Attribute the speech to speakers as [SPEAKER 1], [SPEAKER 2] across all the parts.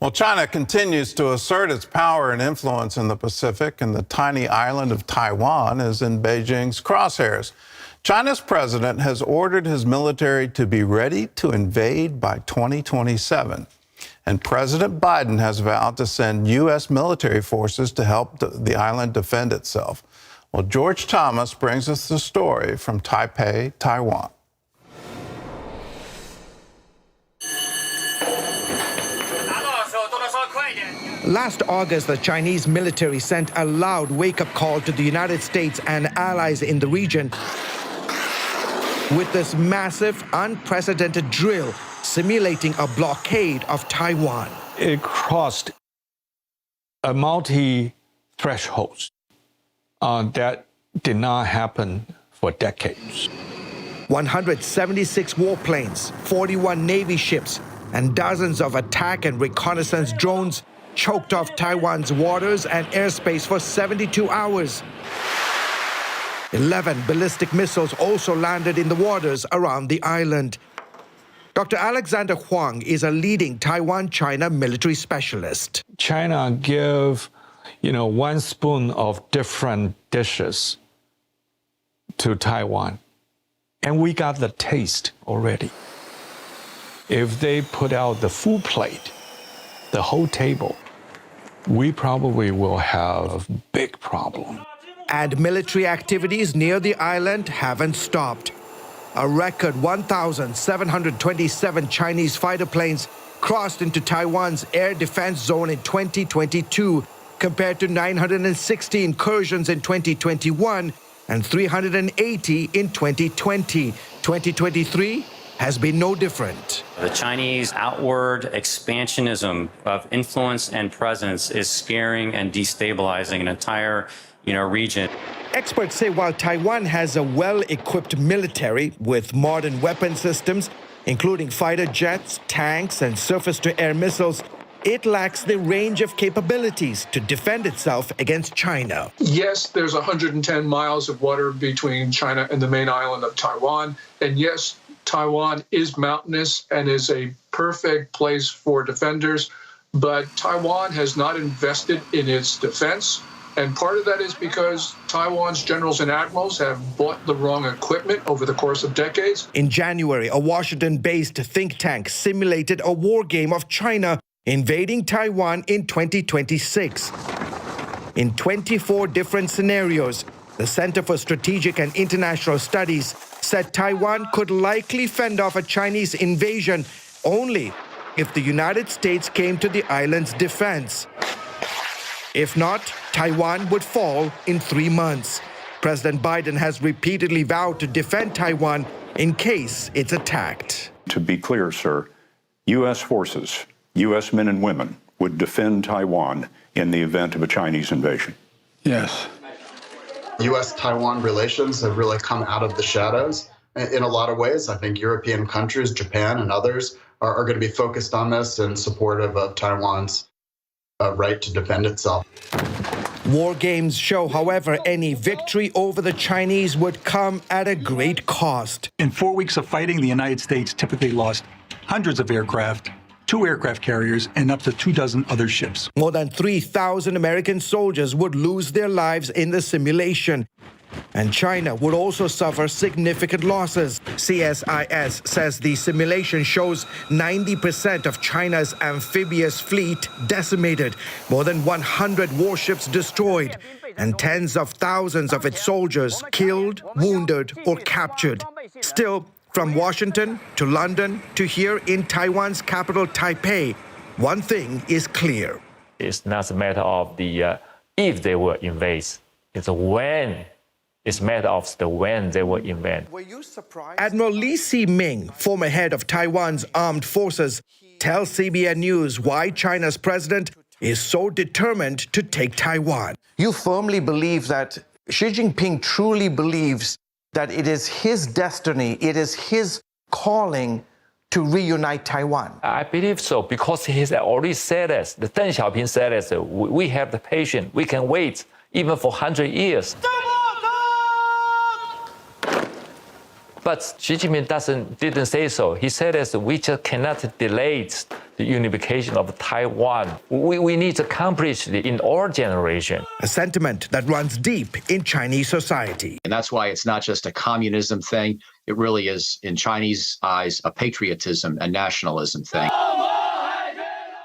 [SPEAKER 1] Well, China continues to assert its power and influence in the Pacific, and the tiny island of Taiwan is in Beijing's crosshairs. China's president has ordered his military to be ready to invade by 2027. And President Biden has vowed to send U.S. military forces to help the island defend itself. Well, George Thomas brings us the story from Taipei, Taiwan.
[SPEAKER 2] Last August, the Chinese military sent a loud wake-up call to the United States and allies in the region with this massive, unprecedented drill simulating a blockade of Taiwan.
[SPEAKER 3] It crossed a multi-threshold that did not happen for decades.
[SPEAKER 2] 176 warplanes, 41 Navy ships, and dozens of attack and reconnaissance drones choked off Taiwan's waters and airspace for 72 hours. 11 ballistic missiles also landed in the waters around the island. Dr. Alexander Huang is a leading Taiwan-China military specialist.
[SPEAKER 3] China give, one spoon of different dishes to Taiwan, and we got the taste already. If they put out the full plate, the whole table, we probably will have a big problem.
[SPEAKER 2] And military activities near the island haven't stopped. A record 1,727 Chinese fighter planes crossed into Taiwan's air defense zone in 2022, compared to 960 incursions in 2021 and 380 in 2020. 2023 has been no different.
[SPEAKER 4] The Chinese outward expansionism of influence and presence is scaring and destabilizing an entire region.
[SPEAKER 2] Experts say while Taiwan has a well-equipped military with modern weapon systems, including fighter jets, tanks, and surface-to-air missiles, it lacks the range of capabilities to defend itself against China.
[SPEAKER 5] Yes, there's 110 miles of water between China and the main island of Taiwan. And yes, Taiwan is mountainous and is a perfect place for defenders. But Taiwan has not invested in its defense. And part of that is because Taiwan's generals and admirals have bought the wrong equipment over the course of decades.
[SPEAKER 2] In January, a Washington-based think tank simulated a war game of China invading Taiwan in 2026. In 24 different scenarios, the Center for Strategic and International Studies said Taiwan could likely fend off a Chinese invasion only if the United States came to the island's defense. If not, Taiwan would fall in 3 months. President Biden has repeatedly vowed to defend Taiwan in case it's attacked.
[SPEAKER 6] To be clear, sir, U.S. forces, U.S. men and women would defend Taiwan in the event of a Chinese invasion.
[SPEAKER 3] Yes.
[SPEAKER 7] U.S.-Taiwan relations have really come out of the shadows in a lot of ways. I think European countries, Japan and others, are going to be focused on this and supportive of Taiwan's right to defend itself.
[SPEAKER 2] War games show, however, any victory over the Chinese would come at a great cost.
[SPEAKER 8] In 4 weeks of fighting, the United States typically lost hundreds of aircraft, 2 aircraft carriers, and up to 24 other ships.
[SPEAKER 2] More than 3,000 American soldiers would lose their lives in the simulation. And China would also suffer significant losses. CSIS says the simulation shows 90% of China's amphibious fleet decimated, more than 100 warships destroyed, and tens of thousands of its soldiers killed, wounded, or captured. Still, from Washington to London to here in Taiwan's capital, Taipei, one thing is clear.
[SPEAKER 9] It's not a matter of if they will invade, it's when. It's a matter of the when they will invade.
[SPEAKER 2] Were you surprised? Admiral Lee Si-ming, former head of Taiwan's armed forces, tells CBN News why China's president is so determined to take Taiwan. You firmly believe that Xi Jinping truly believes that it is his destiny, it is his calling to reunite Taiwan?
[SPEAKER 9] I believe so, because he has already said this. The Deng Xiaoping said this. We have the patience. We can wait even for 100 years. But Xi Jinping didn't say so. He said that we just cannot delay the unification of Taiwan. We need to accomplish it in our generation.
[SPEAKER 2] A sentiment that runs deep in Chinese society.
[SPEAKER 10] And that's why it's not just a communism thing. It really is, in Chinese eyes, a patriotism and nationalism thing.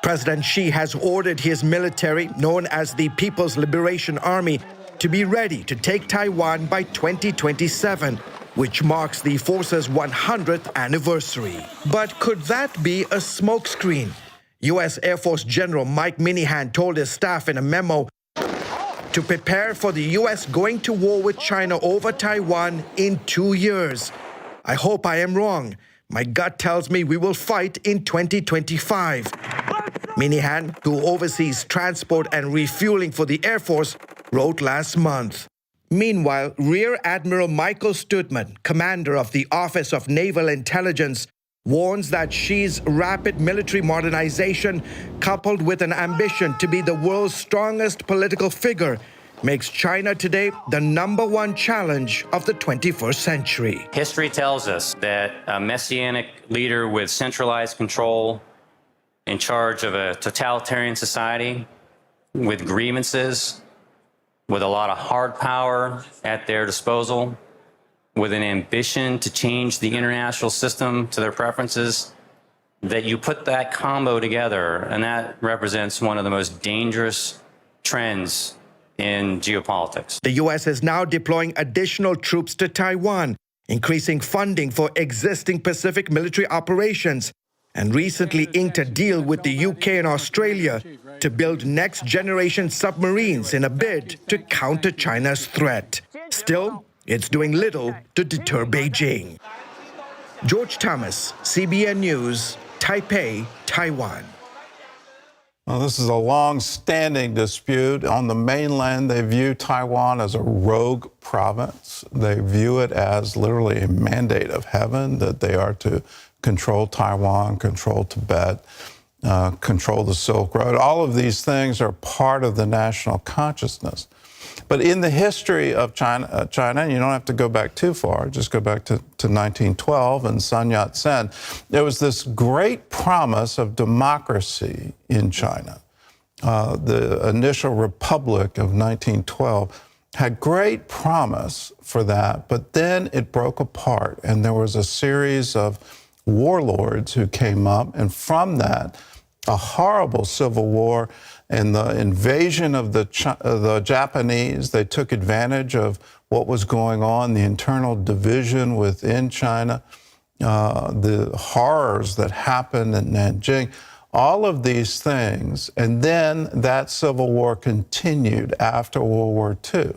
[SPEAKER 2] President Xi has ordered his military, known as the People's Liberation Army, to be ready to take Taiwan by 2027, which marks the force's 100th anniversary. But could that be a smokescreen? U.S. Air Force General Mike Minihan told his staff in a memo to prepare for the U.S. going to war with China over Taiwan in 2 years. I hope I am wrong. My gut tells me we will fight in 2025. Minihan, who oversees transport and refueling for the Air Force, wrote last month. Meanwhile, Rear Admiral Michael Studman, commander of the Office of Naval Intelligence, warns that Xi's rapid military modernization, coupled with an ambition to be the world's strongest political figure, makes China today the #1 challenge of the 21st century.
[SPEAKER 4] History tells us that a messianic leader with centralized control in charge of a totalitarian society with grievances, with a lot of hard power at their disposal, with an ambition to change the international system to their preferences, that you put that combo together, and that represents one of the most dangerous trends in geopolitics.
[SPEAKER 2] The U.S. is now deploying additional troops to Taiwan, increasing funding for existing Pacific military operations, and recently inked a deal with the UK and Australia to build next-generation submarines in a bid to counter China's threat. Still, it's doing little to deter Beijing. George Thomas, CBN News, Taipei, Taiwan.
[SPEAKER 1] Well, this is a long-standing dispute. On the mainland, they view Taiwan as a rogue province. They view it as literally a mandate of heaven that they are to control Taiwan, control Tibet, control the Silk Road. All of these things are part of the national consciousness. But in the history of China, and you don't have to go back too far, just go back to 1912 and Sun Yat-sen, there was this great promise of democracy in China. The initial republic of 1912 had great promise for that, but then it broke apart, and there was a series of warlords who came up, and from that, a horrible civil war and the invasion of the Japanese. They took advantage of what was going on, the internal division within China, the horrors that happened in Nanjing, all of these things. And then that civil war continued after World War II.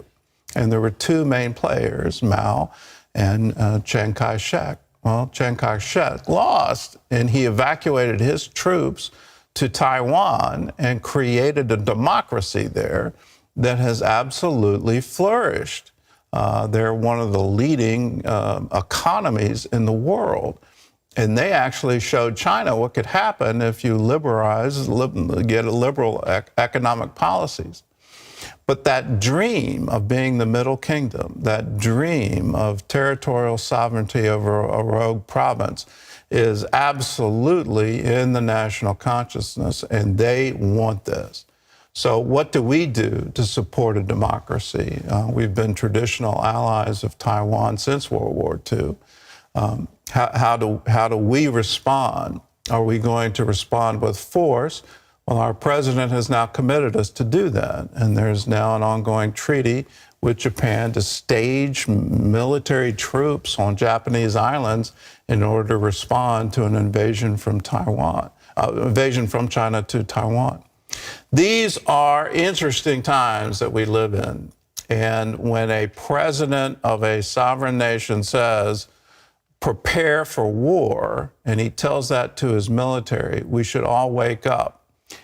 [SPEAKER 1] And there were two main players, Mao and Chiang Kai-shek. Well, Chiang Kai-shek lost, and he evacuated his troops to Taiwan and created a democracy there that has absolutely flourished. They're one of the leading economies in the world. And they actually showed China what could happen if you get liberal economic policies. But that dream of being the Middle Kingdom, that dream of territorial sovereignty over a rogue province, is absolutely in the national consciousness, and they want this. So what do we do to support a democracy? We've been traditional allies of Taiwan since World War II. How do we respond? Are we going to respond with force? Well, our president has now committed us to do that, and there's now an ongoing treaty with Japan to stage military troops on Japanese islands in order to respond to an invasion from China to Taiwan. These are interesting times that we live in, and when a president of a sovereign nation says, prepare for war, and he tells that to his military, we should all wake up.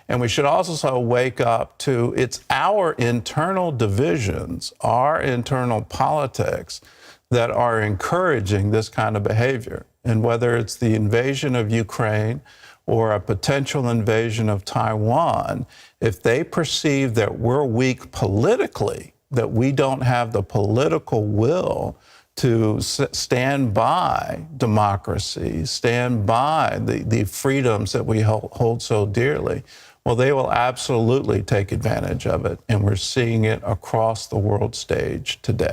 [SPEAKER 1] And we should also wake up to it's our internal divisions, our internal politics that are encouraging this kind of behavior. And whether it's the invasion of Ukraine or a potential invasion of Taiwan, if they perceive that we're weak politically, that we don't have the political will to stand by democracy, stand by the freedoms that we hold so dearly, well, they will absolutely take advantage of it. And we're seeing it across the world stage today.